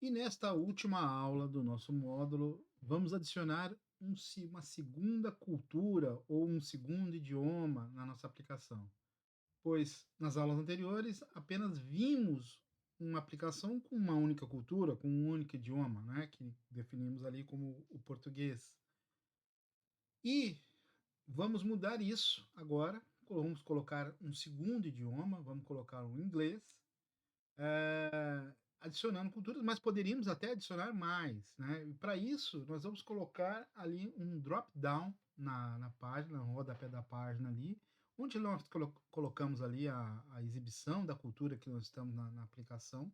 E nesta última aula do nosso módulo, vamos adicionar uma segunda cultura ou um segundo idioma na nossa aplicação, pois nas aulas anteriores apenas vimos uma aplicação com uma única cultura, com um único idioma, né, que definimos ali como o português. E vamos mudar isso agora, vamos colocar um segundo idioma, vamos colocar o inglês, adicionando culturas, mas poderíamos até adicionar mais, né? E para isso, nós vamos colocar ali um drop down na página, no rodapé da página ali, onde nós colocamos ali a exibição da cultura que nós estamos na aplicação.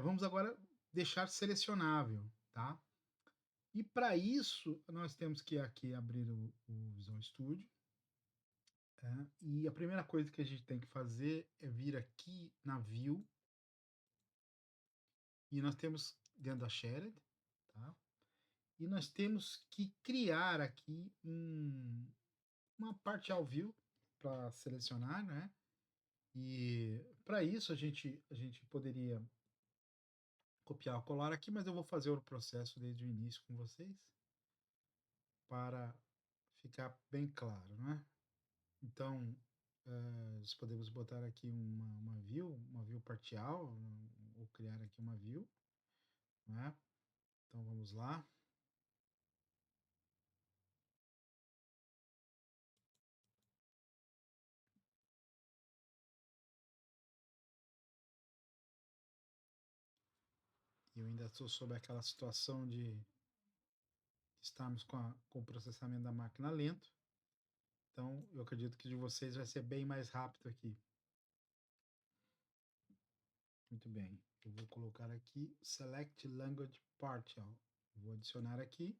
Vamos agora deixar selecionável, tá? E para isso, nós temos que aqui abrir o Visual Studio. E a primeira coisa que a gente tem que fazer é vir aqui na View, e nós temos dentro da Shared, tá? E nós temos que criar aqui uma partial view para selecionar, né? E para isso a gente poderia copiar ou colar aqui, mas eu vou fazer o processo desde o início com vocês para ficar bem claro, né? Então, nós podemos botar aqui uma view partial, ou criar aqui uma view, né? Então vamos lá. E eu ainda estou sob aquela situação de estarmos com o processamento da máquina lento. Então, eu acredito que de vocês vai ser bem mais rápido aqui. Muito bem. Eu vou colocar aqui Select Language Partial. Vou adicionar aqui.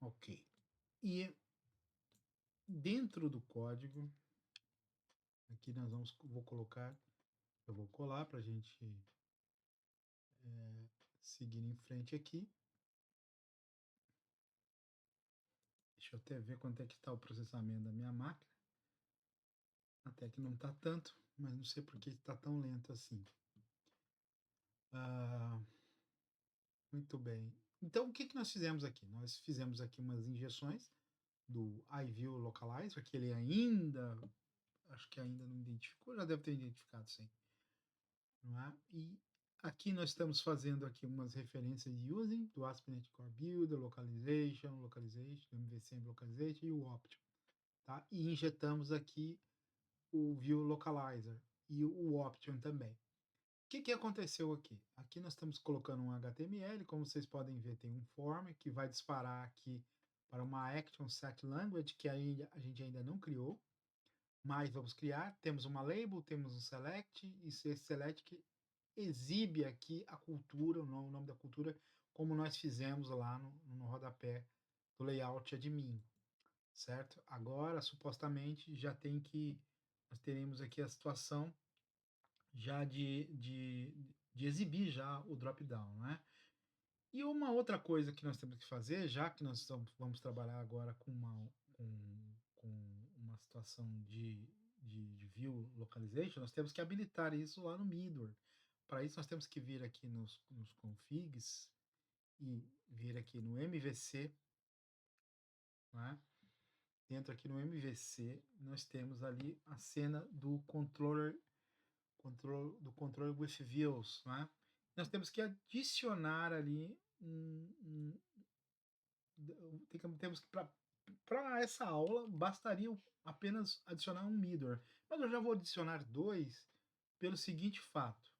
Ok. E dentro do código, aqui vou colocar, eu vou colar para a gente seguir em frente aqui. Deixa eu até ver quanto é que está o processamento da minha máquina. Até que não está tanto, mas não sei por que está tão lento assim. Ah, muito bem. Então, o que que nós fizemos aqui? Nós fizemos aqui umas injeções do iView Localizer, que ele ainda, acho que ainda não identificou, já deve ter identificado sim, não é? E aqui nós estamos fazendo aqui umas referências de using, do ASP.NET Core Builder, Localization, MVC Localization e o Option, tá? E injetamos aqui o View Localizer e o Option também. O que que aconteceu aqui? Aqui nós estamos colocando um HTML, como vocês podem ver, tem um form que vai disparar aqui para uma Action Set Language que a gente ainda não criou, mas vamos criar. Temos uma label, temos um select, e esse select que exibe aqui a cultura, o nome da cultura, como nós fizemos lá no rodapé do layout admin, certo? Agora, supostamente, nós teremos aqui a situação já de exibir já o drop-down, né? E uma outra coisa que nós temos que fazer, já que vamos trabalhar agora com uma situação de view localization, nós temos que habilitar isso lá no middleware. Para isso, nós temos que vir aqui nos configs e vir aqui no MVC, né? Dentro aqui no MVC, nós temos ali a cena do control with views, né? Nós temos que adicionar ali temos que para essa aula bastaria apenas adicionar um middleware, mas eu já vou adicionar dois pelo seguinte fato.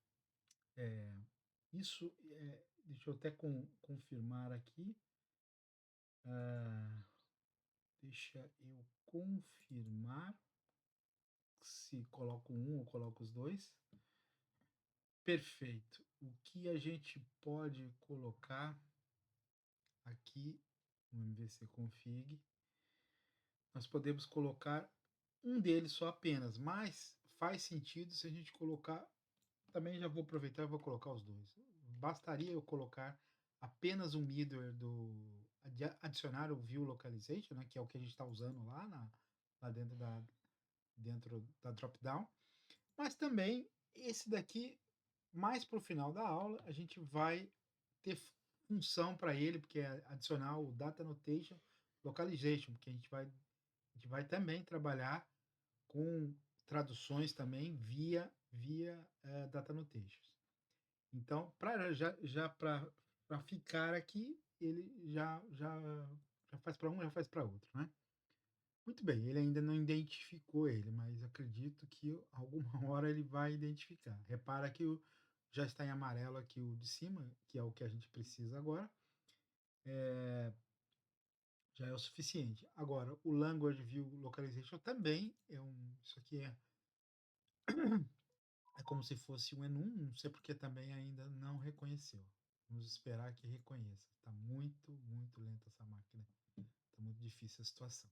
Deixa eu até confirmar aqui. Ah, deixa eu confirmar se coloco um ou coloco os dois. Perfeito. O que a gente pode colocar aqui no MVC config, nós podemos colocar um deles só apenas, mas faz sentido se a gente colocar, também já vou aproveitar e vou colocar os dois. Bastaria eu colocar apenas um middleware adicionar o view localization, né, que é o que a gente está usando lá dentro da Dropdown, mas também esse daqui, mais para o final da aula, a gente vai ter função para ele, porque é adicionar o Data Annotation Localization, porque a gente vai também trabalhar com traduções também via Data Annotations. Então, já para ficar aqui, ele já faz para um, já faz para outro, né? Muito bem, ele ainda não identificou ele, mas acredito que alguma hora ele vai identificar. Repara que já está em amarelo aqui o de cima, que é o que a gente precisa agora, já é o suficiente. Agora, o Language View Localization também isso aqui é como se fosse um enum, não sei porque também ainda não reconheceu. Vamos esperar que reconheça. Está muito, muito lenta essa máquina. Está muito difícil a situação.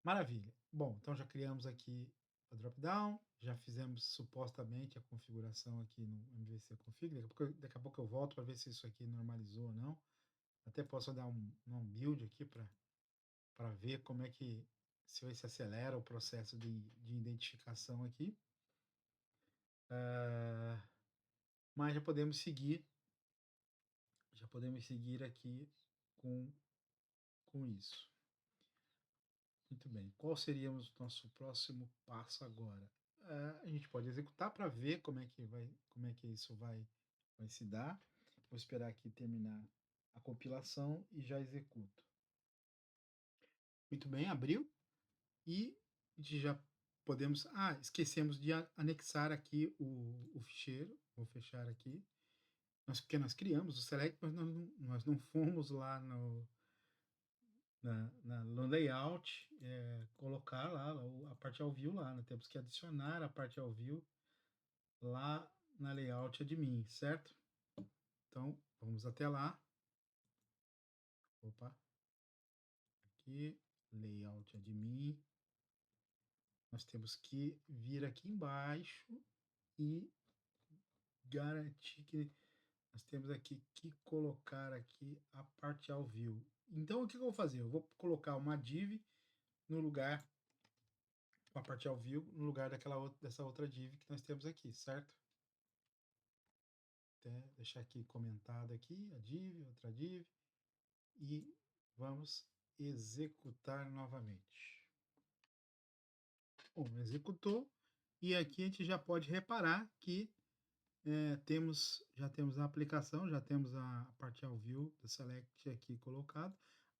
Maravilha. Bom, então já criamos aqui a dropdown, já fizemos supostamente a configuração aqui no MVC Config. Daqui a pouco eu volto para ver se isso aqui normalizou ou não. Até posso dar um build aqui para ver como é que se acelera o processo de identificação aqui. Mas já podemos seguir aqui com isso. Muito bem. Qual seria o nosso próximo passo agora? A gente pode executar para ver como é que isso vai se dar. Vou esperar aqui terminar a compilação e já executo. Muito bem, abriu. E a gente já podemos... esquecemos de anexar aqui o ficheiro. Vou fechar aqui. Porque nós criamos o select, mas nós não fomos lá no layout, colocar lá a parte ao view lá, né? Temos que adicionar a parte ao view lá na layout admin, certo? Então, vamos até lá. Opa. Aqui, layout admin. Nós temos que vir aqui embaixo e garantir que nós temos aqui que colocar aqui a parte ao view. Então, o que eu vou fazer? Eu vou colocar uma div no lugar, com a parte ao view, no lugar dessa outra div que nós temos aqui, certo? Até deixar aqui comentado aqui, a div, outra div, e vamos executar novamente. Bom, executou, e aqui a gente já pode reparar que já temos a aplicação, já temos a partial view do select aqui colocado.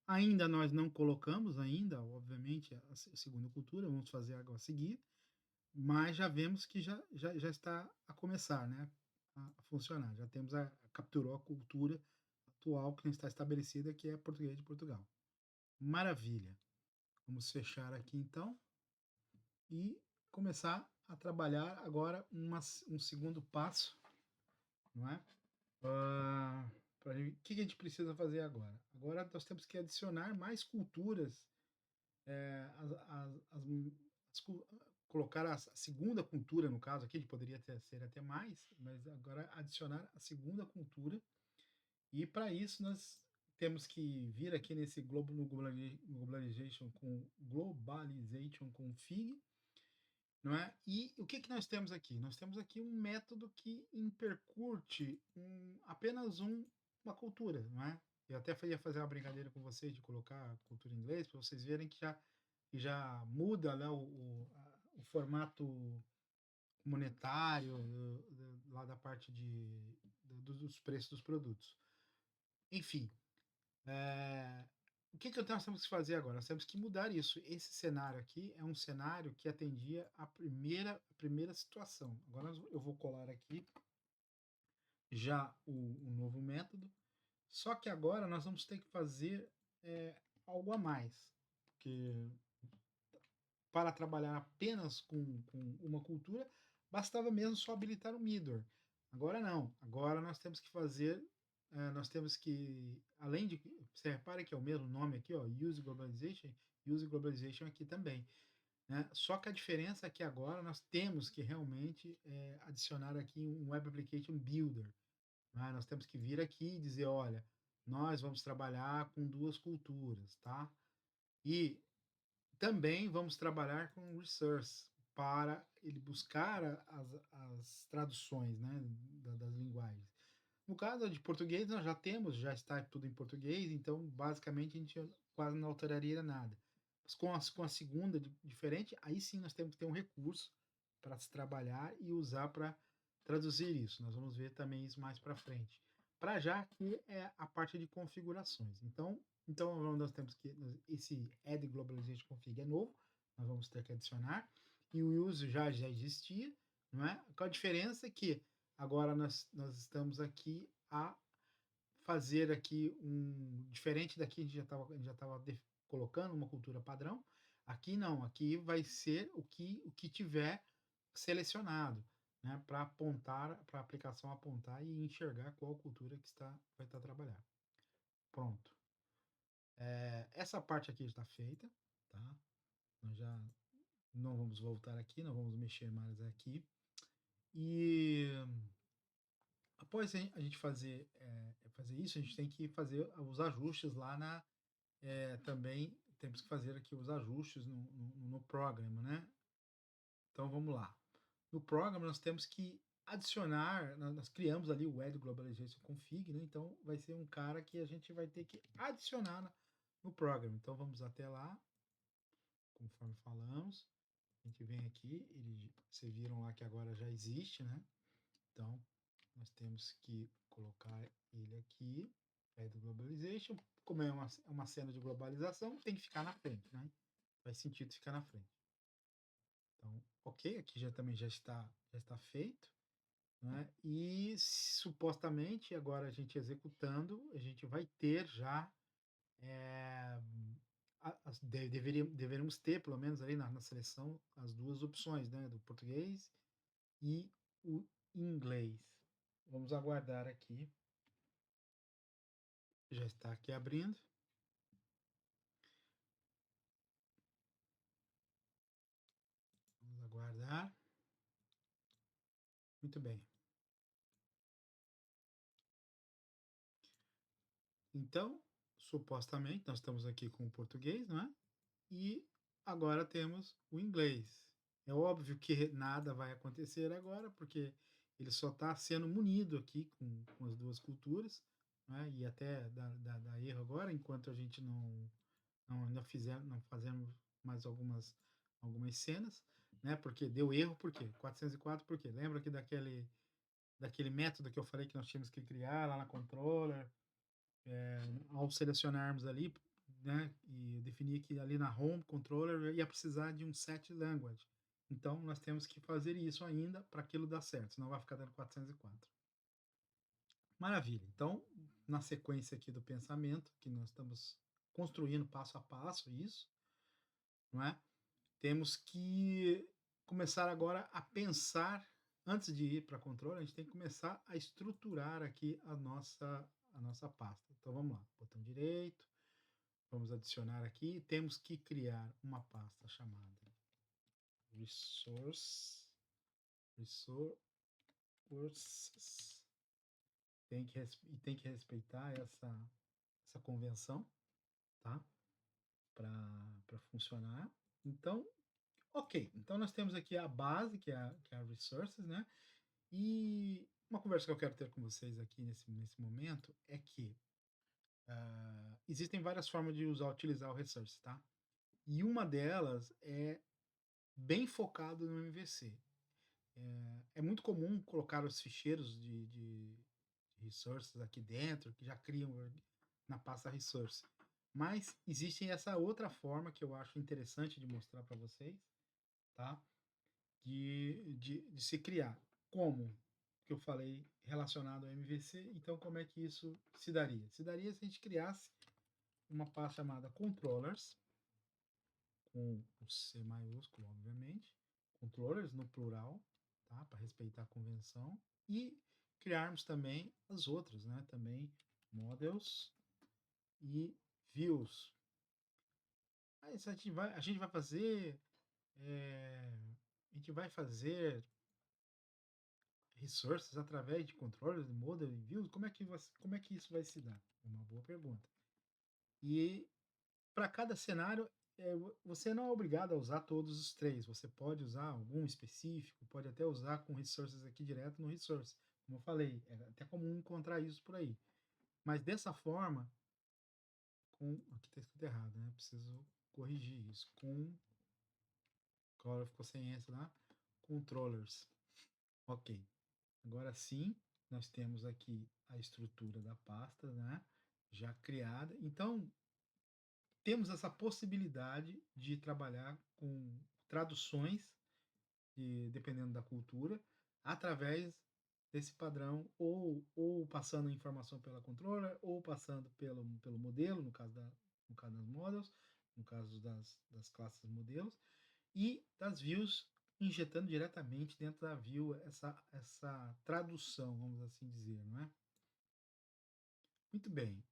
Ainda nós não colocamos ainda, obviamente, a segunda cultura, vamos fazer agora a seguir, mas já vemos que já está a começar, né, a funcionar. Já temos capturou a cultura atual que está estabelecida, que é português de Portugal. Maravilha. Vamos fechar aqui então e começar a trabalhar agora um segundo passo, não é? O que a gente precisa fazer agora? Agora nós temos que adicionar mais culturas, colocar a segunda cultura, no caso aqui, poderia ser até mais, mas agora adicionar a segunda cultura, e para isso nós temos que vir aqui nesse globalization config, não é? E o que nós temos aqui? Nós temos aqui um método que intercurte apenas uma cultura, não é? Eu até ia fazer uma brincadeira com vocês de colocar a cultura em inglês, para vocês verem que já muda, né, o formato monetário lá da parte dos preços dos produtos. Enfim, o que nós temos que fazer agora? Nós temos que mudar isso. Esse cenário aqui é um cenário que atendia a primeira situação. Agora eu vou colar aqui já o novo método, só que agora nós vamos ter que fazer algo a mais, porque para trabalhar apenas com uma cultura, bastava mesmo só habilitar o middleware. Agora não, agora nós temos que fazer, além de, você repara que é o mesmo nome aqui, ó, use globalization aqui também, né? Só que a diferença é que agora nós temos que realmente adicionar aqui um Web Application Builder. né? Nós temos que vir aqui e dizer, olha, nós vamos trabalhar com duas culturas, tá? E também vamos trabalhar com resource para ele buscar as traduções, né, das linguagens. No caso de português, nós já temos, já está tudo em português, então basicamente a gente quase não alteraria nada. Mas com a segunda diferente, aí sim nós temos que ter um recurso para se trabalhar e usar para traduzir isso. Nós vamos ver também isso mais para frente. Para já, aqui é a parte de configurações. Então nós temos que esse add globalization config é novo, nós vamos ter que adicionar e o use já existia, não é? Qual a diferença é que agora nós estamos aqui a fazer aqui diferente daqui a gente já estava colocando uma cultura padrão. Aqui não, aqui vai ser o que tiver selecionado, né, para apontar, para a aplicação apontar e enxergar qual cultura que vai estar trabalhando. Pronto. Essa parte aqui está feita, tá? Nós já não vamos voltar aqui, não vamos mexer mais aqui. E após a gente fazer isso, a gente tem que fazer os ajustes lá também temos que fazer aqui os ajustes no programa, né? Então vamos lá. No programa nós temos que adicionar, nós criamos ali o Add Globalization Config, né? Então vai ser um cara que a gente vai ter que adicionar no programa. Então vamos até lá, conforme falamos. A gente vem aqui, vocês viram lá que agora já existe, né? Então nós temos que colocar ele aqui, Add Globalization. Como é uma cena de globalização, tem que ficar na frente, né? Faz sentido ficar na frente. Então, ok, aqui também já está feito, né? E supostamente agora a gente executando, a gente vai ter já deveríamos ter pelo menos ali na seleção as duas opções, né? Do português e o inglês. Vamos aguardar aqui. Já está aqui abrindo. Vamos aguardar. Muito bem. Então, supostamente, nós estamos aqui com o português, não é? E agora temos o inglês. É óbvio que nada vai acontecer agora, porque ele só está sendo munido aqui com as duas culturas, né? E até dá erro agora, enquanto a gente não fazemos mais algumas cenas, né? Porque deu erro, por quê? 404, por quê? Lembra que daquele método que eu falei que nós tínhamos que criar lá na controller, ao selecionarmos ali, né, e definir que ali na home controller ia precisar de um set language. Então nós temos que fazer isso ainda para aquilo dar certo, senão vai ficar dando 404. Maravilha. Então, na sequência aqui do pensamento, que nós estamos construindo passo a passo isso, não é? Temos que começar agora a pensar, antes de ir para controle, a gente tem que começar a estruturar aqui a nossa pasta. Então vamos lá, botão direito, vamos adicionar aqui, temos que criar uma pasta chamada resources. Tem que respeitar essa convenção, tá? Para funcionar. Então, ok. Então nós temos aqui a base, que é a resources, né? E uma conversa que eu quero ter com vocês aqui nesse momento é que existem várias formas de utilizar o resource, tá? E uma delas é bem focado no MVC. É muito comum colocar os ficheiros de resources aqui dentro, que já criam na pasta resource. Mas existe essa outra forma que eu acho interessante de mostrar para vocês, tá? De se criar. Como? Que eu falei relacionado ao MVC, então como é que isso se daria? Se daria se a gente criasse uma pasta chamada controllers, com o C maiúsculo, obviamente, controllers no plural, tá? Para respeitar a convenção, e criarmos também as outras, né? Também models e views. Aí a gente vai fazer resources através de controllers, de model e views? Como é que isso vai se dar? É uma boa pergunta. E para cada cenário, você não é obrigado a usar todos os três. Você pode usar algum específico, pode até usar com resources aqui direto no resource. Como eu falei, é até comum encontrar isso por aí. Mas dessa forma, aqui está escrito errado, né? Preciso corrigir isso. Agora ficou sem essa lá. Controllers. Ok. Agora sim, nós temos aqui a estrutura da pasta, né? Já criada. Então, temos essa possibilidade de trabalhar com traduções, dependendo da cultura, através desse padrão, ou passando informação pela controller, ou passando pelo modelo, no caso das models, no caso das classes modelos, e das views injetando diretamente dentro da view essa tradução, vamos assim dizer, não é? Muito bem.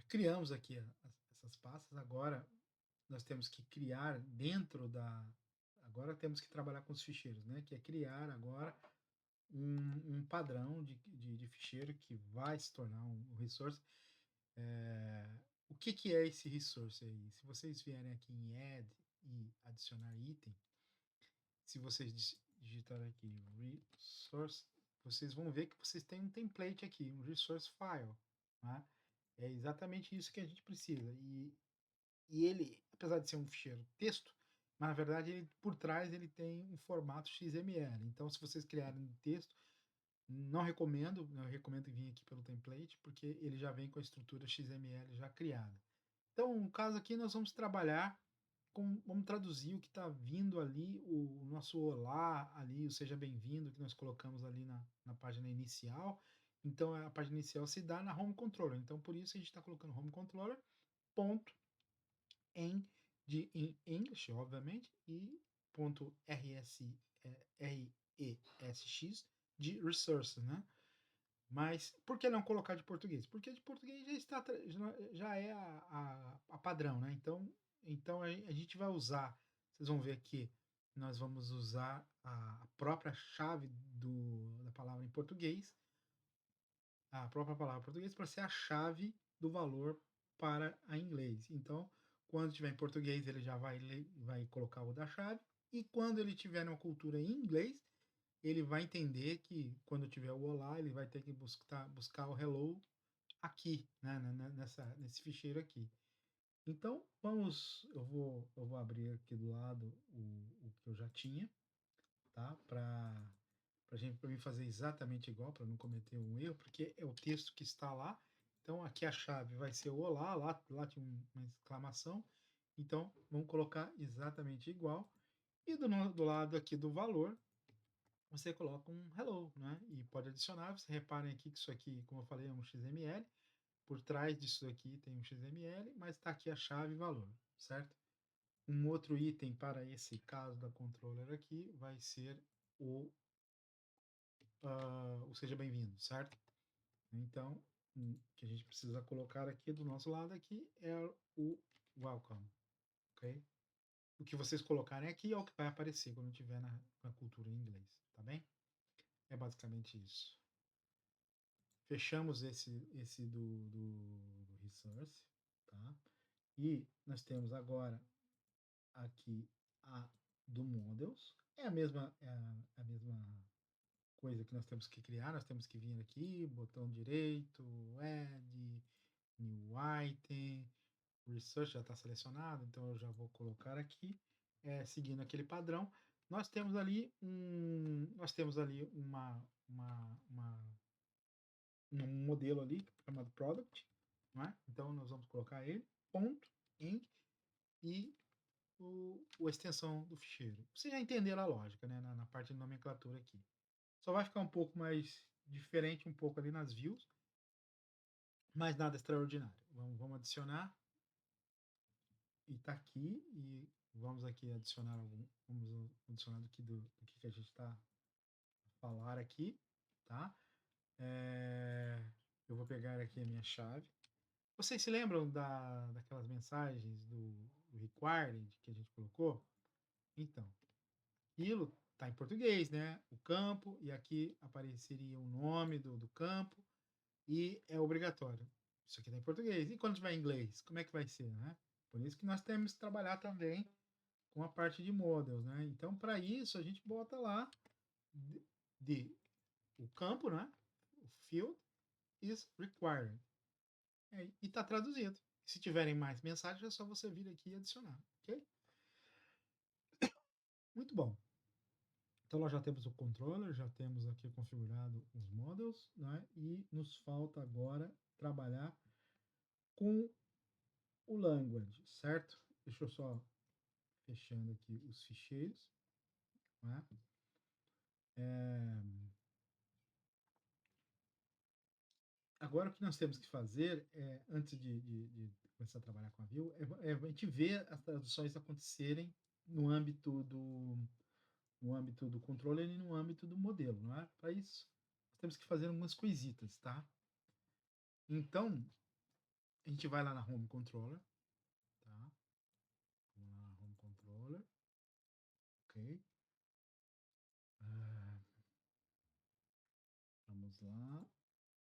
Criamos aqui essas pastas. Agora nós temos que criar dentro da. Agora temos que trabalhar com os ficheiros, né? Que é criar agora um padrão de ficheiro que vai se tornar um resource. O que é esse resource aí? Se vocês vierem aqui em Add e adicionar item, se vocês digitarem aqui resource, vocês vão ver que vocês têm um template aqui, um resource file. Né? É exatamente isso que a gente precisa. E ele, apesar de ser um ficheiro texto, mas na verdade ele, por trás ele tem um formato XML. Então, se vocês criarem um texto, não recomendo, eu recomendo vir aqui pelo template, porque ele já vem com a estrutura XML já criada. Então, no caso aqui, nós vamos trabalhar vamos traduzir o que está vindo ali, o nosso olá ali, o seja bem-vindo, que nós colocamos ali na página inicial. Então, a página inicial se dá na Home Controller. Então, por isso a gente está colocando Home Controller, ponto, em English, obviamente, e ponto RESX de Resources, né? Mas por que não colocar de português? Porque de português já é a padrão, né? Então a gente vai usar, vocês vão ver aqui, nós vamos usar a própria chave da palavra em português, a própria palavra em português para ser a chave do valor para a inglês. Então, quando tiver em português, ele já vai colocar o da chave, e quando ele tiver uma cultura em inglês, ele vai entender que quando tiver o olá, ele vai ter que buscar o hello aqui, né, nesse ficheiro aqui. Então, eu vou abrir aqui do lado o que eu já tinha, tá? Para mim fazer exatamente igual, para não cometer um erro, porque é o texto que está lá. Então, aqui a chave vai ser o olá, lá tinha uma exclamação. Então, vamos colocar exatamente igual. E do lado aqui do valor, você coloca um hello, né? E pode adicionar. Vocês reparem aqui que isso aqui, como eu falei, é um XML. Por trás disso aqui tem um XML, mas está aqui a chave e valor, certo? Um outro item para esse caso da controller aqui vai ser o seja bem-vindo, certo? Então, o que a gente precisa colocar aqui do nosso lado aqui é o welcome, ok? O que vocês colocarem aqui é o que vai aparecer quando tiver na cultura em inglês, tá bem? É basicamente isso. Fechamos esse do resource, tá? E nós temos agora aqui a do models. É a mesma coisa que nós temos que criar. Nós temos que vir aqui, botão direito, add, new item, research já está selecionado, então eu já vou colocar aqui, seguindo aquele padrão. Nós temos ali um modelo ali chamado product, não é? Então nós vamos colocar ele, ponto, em, e a extensão do ficheiro. Vocês já entenderam a lógica, né? Na parte de nomenclatura aqui. Só vai ficar um pouco mais diferente um pouco ali nas views, mas nada extraordinário. Vamos adicionar, e tá aqui, e vamos aqui adicionar vamos adicionar do que a gente está a falar aqui, tá? Eu vou pegar aqui a minha chave. Vocês se lembram daquelas mensagens do required que a gente colocou? Então, aquilo tá em português, né? O campo, e aqui apareceria o nome do campo, e é obrigatório. Isso aqui tá em português. E quando tiver em inglês, como é que vai ser, né? Por isso que nós temos que trabalhar também com a parte de models, né? Então, para isso, a gente bota lá de, de o campo, né? O field is required. E está traduzido. Se tiverem mais mensagens, é só você vir aqui e adicionar, ok? Muito bom. Então, nós já temos o controller, já temos aqui configurado os models, né? E nos falta agora trabalhar com o language, certo? Deixa eu só fechando aqui os ficheiros, né? Agora, o que nós temos que fazer, antes de começar a trabalhar com a Vue, é a gente ver as traduções acontecerem no âmbito do controller e no âmbito do modelo, não é? Para isso, nós temos que fazer algumas coisitas, tá? Então, a gente vai lá na Home Controller, tá? Vamos lá na Home Controller, ok? Ah, vamos lá,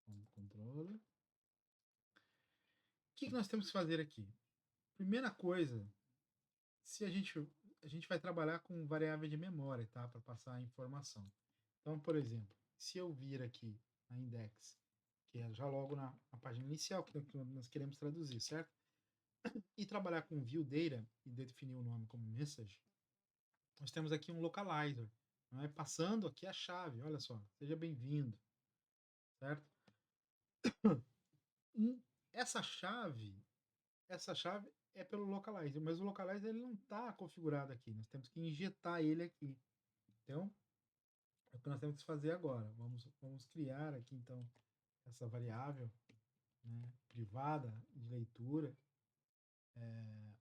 Home Controller. O que nós temos que fazer aqui? Primeira coisa, se a gente vai trabalhar com variável de memória, tá? Para passar a informação. Então, por exemplo, se eu vir aqui na index, que é já logo na página inicial que nós queremos traduzir, certo? E trabalhar com view data e definir o nome como message, nós temos aqui um localizer, não é? Passando aqui a chave, olha só, seja bem-vindo, certo? E essa chave é pelo localizer, mas o localizer ele não está configurado aqui, nós temos que injetar ele aqui. Então, é o que nós temos que fazer agora. Vamos criar aqui, então, essa variável, né, privada de leitura,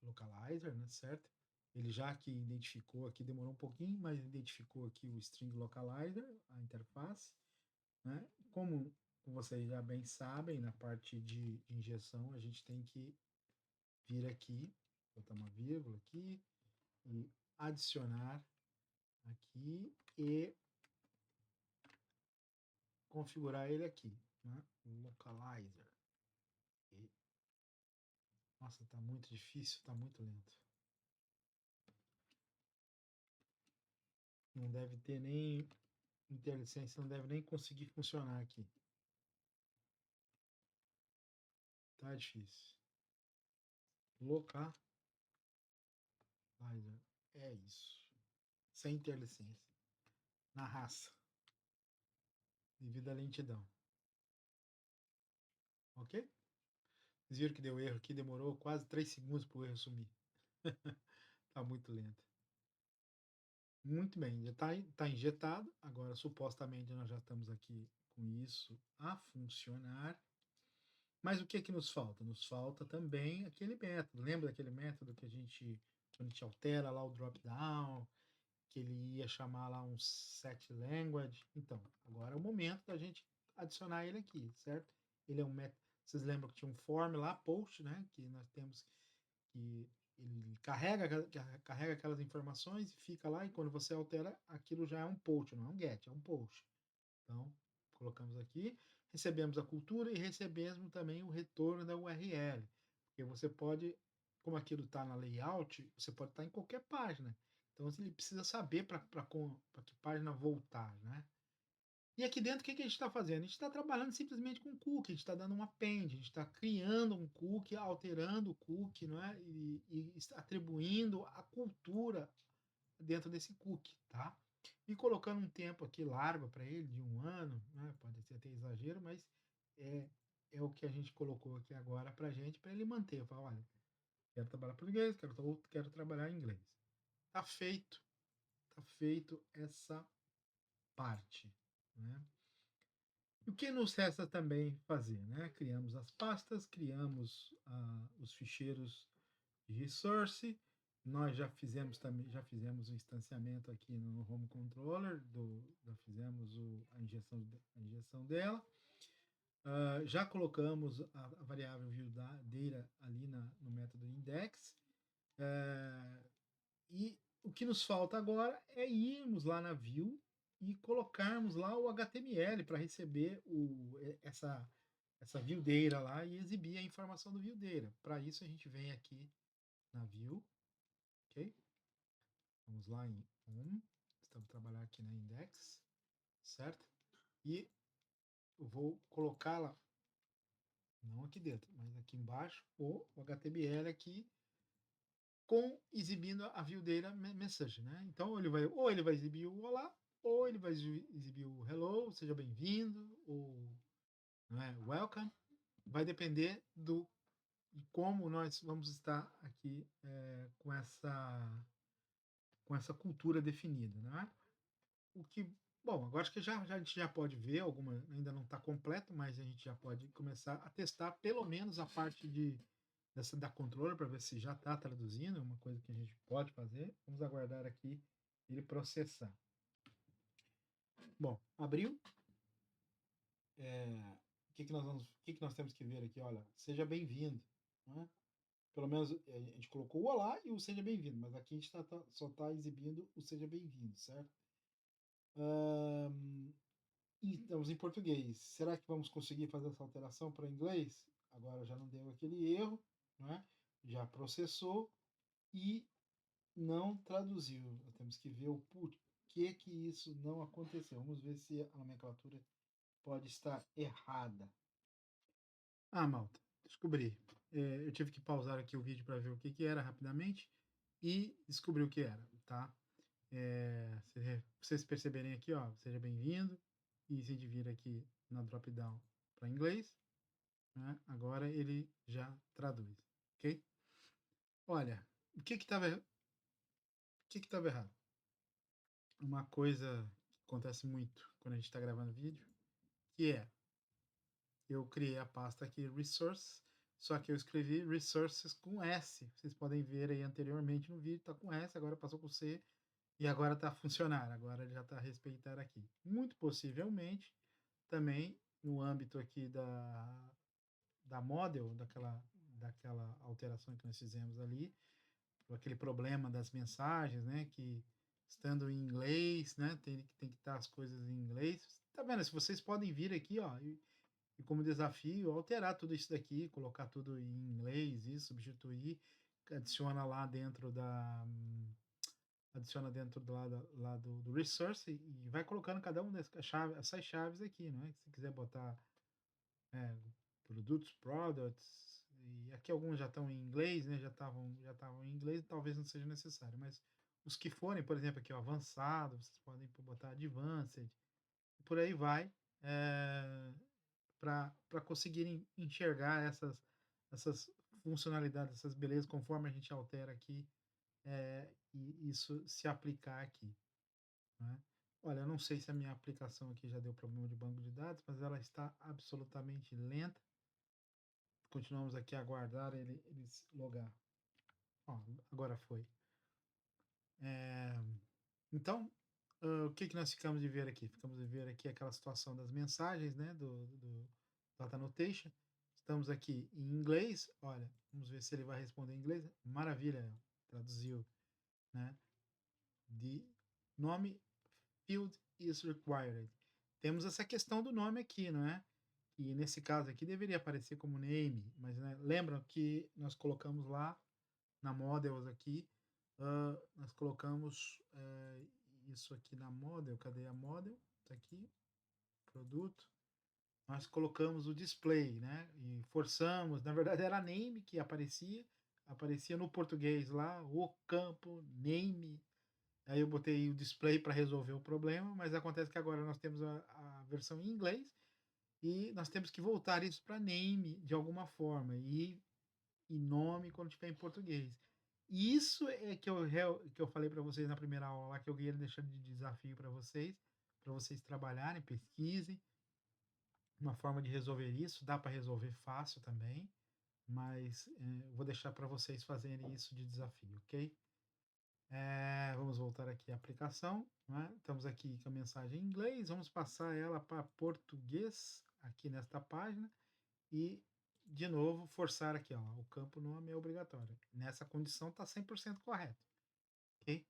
localizer, né, certo? Ele já que identificou aqui, demorou um pouquinho, mas identificou aqui o string localizer, a interface, né? Como vocês já bem sabem, na parte de injeção, a gente tem que vir aqui, botar uma vírgula aqui e adicionar aqui e configurar ele aqui, né? Localizer. E, nossa, tá muito difícil, tá muito lento. Não deve ter nem IntelliSense, não deve nem conseguir funcionar aqui. Tá difícil. Localizer. É isso. Sem IntelliSense. Na raça. Devido à lentidão. Ok? Vocês viram que deu erro aqui, demorou quase 3 segundos para o erro sumir. Tá muito lento. Muito bem, já está injetado. Agora, supostamente, nós já estamos aqui com isso a funcionar. Mas o que é que nos falta? Nos falta também aquele método. Lembra daquele método que quando a gente altera lá o drop-down, que ele ia chamar lá um set language? Então, agora é o momento da gente adicionar ele aqui, certo? Ele é um método. Vocês lembram que tinha um form lá, post, né? Que nós temos que ele carrega aquelas informações e fica lá, e quando você altera, aquilo já é um post, não é um get, é um post. Então, colocamos aqui, recebemos a cultura e recebemos também o retorno da URL. Porque você pode, como aquilo está na layout, você pode estar em qualquer página. Então, ele precisa saber para que página voltar, né? E aqui dentro, o que a gente está fazendo? A gente está trabalhando simplesmente com cookie, a gente está dando um append, a gente está criando um cookie, alterando o cookie, não é? E atribuindo a cultura dentro desse cookie, tá? E colocando um tempo aqui largo para ele, de 1 ano, né? Pode ser até exagero, mas é, é o que a gente colocou aqui agora para gente, para ele manter. Eu falo, olha, quero trabalhar português, quero trabalhar em inglês. Tá feito essa parte, né? E o que nos resta também fazer, né? Criamos as pastas, criamos os ficheiros de resource. Nós já fizemos o instanciamento aqui no Home Controller, já fizemos a injeção dela. Já colocamos a variável viewData ali no método index. E o que nos falta agora é irmos lá na view e colocarmos lá o HTML para receber essa viewdata lá e exibir a informação do viewdata. Para isso a gente vem aqui na view, ok? Vamos lá em home, estamos trabalhando aqui na index, certo? E eu vou colocá-la, não aqui dentro, mas aqui embaixo, o HTML aqui, exibindo a view data message, né? Então ou ele vai exibir o olá, ou ele vai exibir o hello, seja bem-vindo, ou não é, welcome. Vai depender de como nós vamos estar aqui com essa cultura definida, né? O que, bom, agora acho que a gente já pode ver, ainda não está completo, mas a gente já pode começar a testar pelo menos a parte da controller para ver se já está traduzindo, é uma coisa que a gente pode fazer. Vamos aguardar aqui ele processar. Bom, abriu. O que nós temos que ver aqui? Olha, seja bem-vindo. Né? Pelo menos a gente colocou o olá e o seja bem-vindo, mas aqui a gente só está exibindo o seja bem-vindo, certo? E estamos em português. Será que vamos conseguir fazer essa alteração para inglês? Agora já não deu aquele erro, né? Já processou e não traduziu. Nós temos que ver o porquê que isso não aconteceu. Vamos ver se a nomenclatura pode estar errada. Ah, malta, descobri. Eu tive que pausar aqui o vídeo para ver o que era rapidamente e descobri o que era, tá? Se vocês perceberem aqui, ó, seja bem-vindo. E se a gente vir aqui na drop-down para inglês, né? Agora ele já traduz, ok? Olha, o que estava errado? Uma coisa que acontece muito quando a gente está gravando vídeo, que eu criei a pasta aqui resource, só que eu escrevi resources com S. Vocês podem ver aí anteriormente no vídeo, está com S, agora passou com C e agora está a funcionar. Agora ele já está a respeitar aqui. Muito possivelmente também no âmbito aqui da model, daquela alteração que nós fizemos ali, aquele problema das mensagens, né, que estando em inglês, né, tem que estar as coisas em inglês. Tá vendo? Se vocês podem vir aqui, ó, e como desafio alterar tudo isso daqui, colocar tudo em inglês e substituir, adiciona lá dentro lá do resource e vai colocando cada um essas chaves aqui, não é? Se quiser botar é, products, e aqui alguns já estão em inglês, né? Já estavam em inglês, talvez não seja necessário, mas os que forem, por exemplo, aqui, ó, avançado, vocês podem botar advanced, e por aí vai, para conseguirem enxergar essas funcionalidades, essas belezas, conforme a gente altera aqui, e isso se aplicar aqui. Né? Olha, eu não sei se a minha aplicação aqui já deu problema de banco de dados, mas ela está absolutamente lenta. Continuamos aqui a aguardar ele se logar. Ó, agora foi. Então, o que nós ficamos de ver aqui? Ficamos de ver aqui aquela situação das mensagens, né, do Data Annotation. Estamos aqui em inglês. Olha, vamos ver se ele vai responder em inglês. Maravilha, traduziu, né? De nome field is required. Temos essa questão do nome aqui, não é? E nesse caso aqui deveria aparecer como name, mas né, lembram que nós colocamos lá na models aqui, nós colocamos isso aqui na model, cadê a model? Tá aqui, produto. Nós colocamos o display, né? E forçamos, na verdade era name que aparecia no português lá, o campo name. Aí eu botei o display para resolver o problema, mas acontece que agora nós temos a versão em inglês e nós temos que voltar isso para name de alguma forma e nome quando estiver em português. E isso é que eu falei para vocês na primeira aula lá, que eu queria deixar de desafio para vocês trabalharem, pesquisem uma forma de resolver isso. Dá para resolver fácil também, mas vou deixar para vocês fazerem isso de desafio, ok? Vamos voltar aqui à aplicação. Né? Estamos aqui com a mensagem em inglês, vamos passar ela para português aqui nesta página e, de novo, forçar aqui. Ó, o campo nome é obrigatório. Nessa condição está 100% correto. Ok?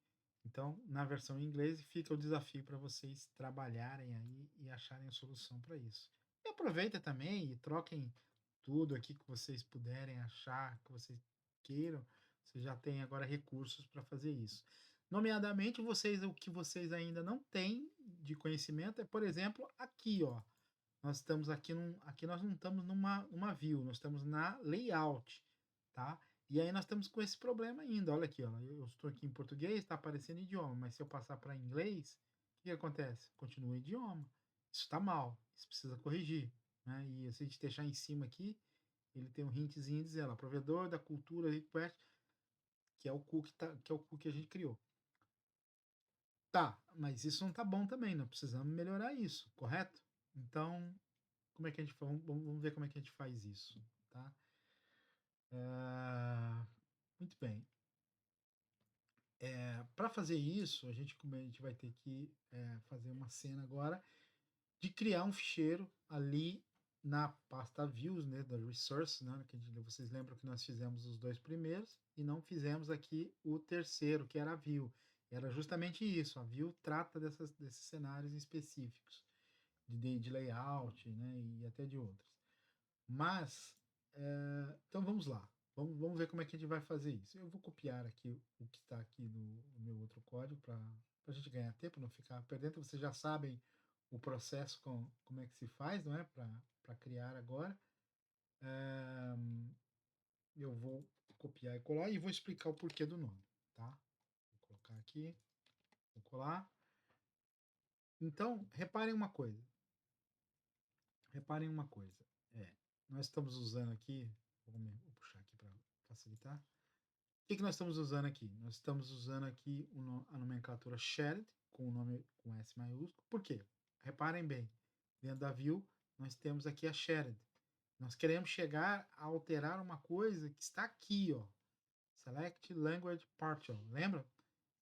Então, na versão em inglês, fica o desafio para vocês trabalharem aí e acharem a solução para isso. E aproveita também e troquem tudo aqui que vocês puderem achar, que vocês queiram. Vocês já têm agora recursos para fazer isso. Nomeadamente, vocês, o que vocês ainda não têm de conhecimento é, por exemplo, aqui, ó. Nós estamos aqui nós não estamos numa view, nós estamos na layout, tá? E aí nós estamos com esse problema ainda. Olha aqui, ó, eu estou aqui em português, está aparecendo idioma, mas se eu passar para inglês, o que acontece? Continua idioma. Isso está mal, isso precisa corrigir, né? E se a gente deixar em cima aqui, ele tem um hintzinho dizendo, ó, provedor da cultura request, que é o cookie que é o cookie que a gente criou. Tá, mas isso não tá bom também, nós precisamos melhorar isso, correto? Então, como é que a gente vamos ver como é que a gente faz isso, tá? Ah, muito bem. Para fazer isso, a gente vai ter que fazer uma cena agora de criar um ficheiro ali na pasta views, né, da resource, né, vocês lembram que nós fizemos os dois primeiros e não fizemos aqui o terceiro, que era a view. Era justamente isso, a view trata desses cenários específicos de layout, né, e até de outros. Mas, então vamos lá. Vamos ver como é que a gente vai fazer isso. Eu vou copiar aqui o que está aqui no meu outro código para a gente ganhar tempo, não ficar perdendo. Vocês já sabem o processo, como é que se faz, não é? Para criar agora. É, eu vou copiar e colar e vou explicar o porquê do nome, tá? Vou colocar aqui, vou colar. Então, reparem uma coisa. Reparem uma coisa. Nós estamos usando aqui, vou puxar aqui para facilitar. O que nós estamos usando aqui? Nós estamos usando aqui a nomenclatura shared, com o nome com S maiúsculo. Por quê? Reparem bem, dentro da view, nós temos aqui a shared. Nós queremos chegar a alterar uma coisa que está aqui, ó. Select Language Partial, lembra?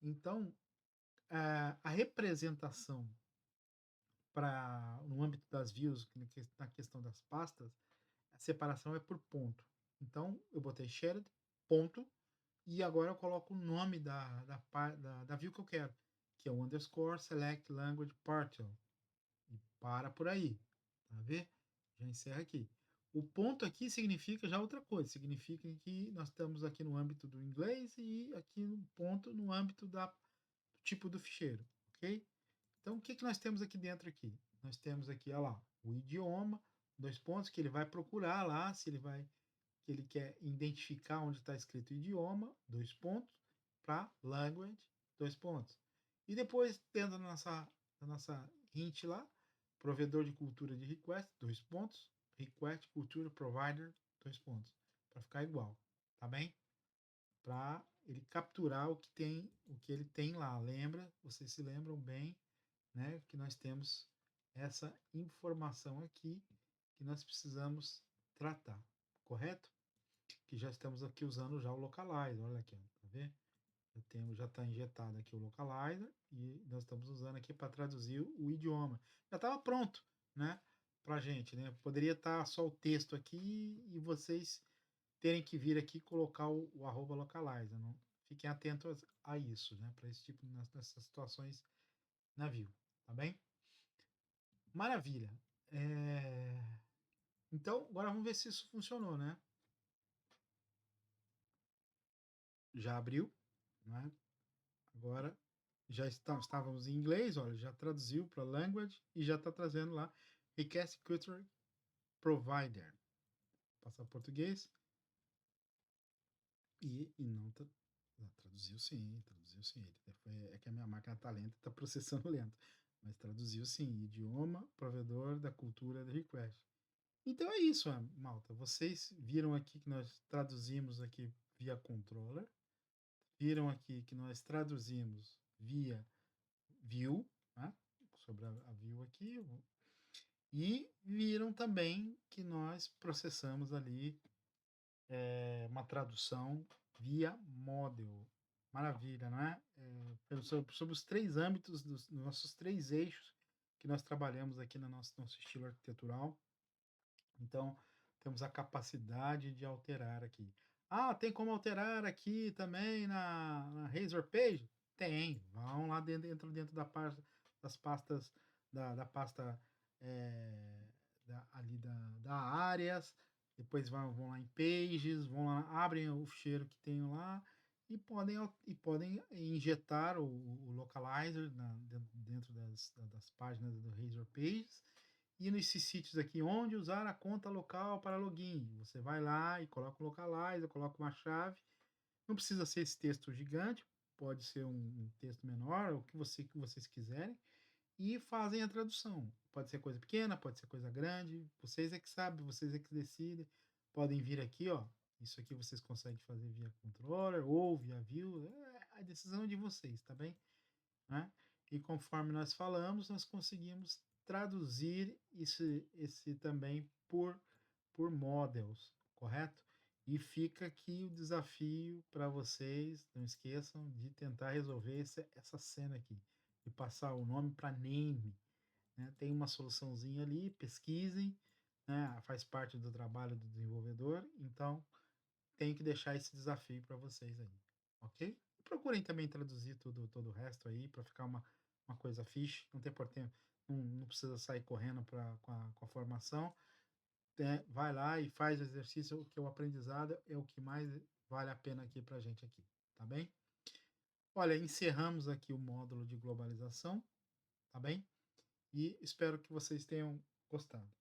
Então, a representação no âmbito das views, na questão das pastas, a separação é por ponto. Então, eu botei shared, ponto, e agora eu coloco o nome da view que eu quero, que é o underscore select language partial. E para por aí. Tá ver? Já encerra aqui. O ponto aqui significa já outra coisa. Significa que nós estamos aqui no âmbito do inglês e aqui no ponto no âmbito do tipo do ficheiro. Ok? Então, o que nós temos aqui dentro aqui? Nós temos aqui, olha lá, o idioma, dois pontos, que ele vai procurar lá, se ele vai que ele quer identificar onde está escrito idioma, dois pontos, para language, dois pontos. E depois, dentro da nossa hint lá, provedor de cultura de request, dois pontos, request cultura provider, dois pontos, para ficar igual, tá bem? Para ele capturar o que ele tem lá. Lembra? Vocês se lembram bem, né, que nós temos essa informação aqui que nós precisamos tratar, correto? Que já estamos aqui usando já o localizer, olha aqui, tá vendo? Já está injetado aqui o localizer e nós estamos usando aqui para traduzir o idioma. Já estava pronto, né, para gente, né? Poderia estar só o texto aqui e vocês terem que vir aqui colocar o arroba localizer. Não, fiquem atentos a isso, né? Para esse tipo nessas situações na view, tá bem? Maravilha. Então, agora vamos ver se isso funcionou, né? Já abriu, né? Agora estávamos em inglês, olha, já traduziu para language e já está trazendo lá Request Culture Provider. Passar português e não tá, traduziu sim, traduziu sim. É que a minha máquina está lenta, está processando lento, mas traduziu sim, idioma, provedor da cultura de request. Então é isso, malta. Vocês viram aqui que nós traduzimos aqui via controller, viram aqui que nós traduzimos via view, né? Sobre a view aqui, e viram também que nós processamos ali uma tradução via model. Maravilha, não é? Sobre os três âmbitos dos nossos três eixos que nós trabalhamos aqui no nosso estilo arquitetural. Então, temos a capacidade de alterar aqui. Ah, tem como alterar aqui também na Razor Page? Tem, vão lá dentro das pastas da pasta, eh, ali da áreas, depois vão lá em pages, vão lá, abrem o ficheiro que tem lá e podem injetar o localizer dentro das páginas do Razor Pages, e nesses sítios aqui, onde usar a conta local para login, você vai lá e coloca o localizer, coloca uma chave. Não precisa ser esse texto gigante, pode ser um texto menor, o que vocês quiserem, e fazem a tradução. Pode ser coisa pequena, pode ser coisa grande, vocês é que sabem, vocês é que decidem. Podem vir aqui, ó, isso aqui vocês conseguem fazer via controller ou via view, a decisão é de vocês, tá bem? Né? E conforme nós falamos, nós conseguimos traduzir esse também por models, correto? E fica aqui o desafio para vocês, não esqueçam de tentar resolver essa cena aqui, e passar o nome para name, né? Tem uma soluçãozinha ali, pesquisem, né? Faz parte do trabalho do desenvolvedor, então tenho que deixar esse desafio para vocês aí, ok? Procurem também traduzir todo o resto aí para ficar uma coisa fixe, não tem por tempo, não precisa sair correndo com a formação, né? Vai lá e faz o exercício, que o aprendizado é o que mais vale a pena aqui para a gente aqui, tá bem? Olha, encerramos aqui o módulo de globalização, tá bem? E espero que vocês tenham gostado.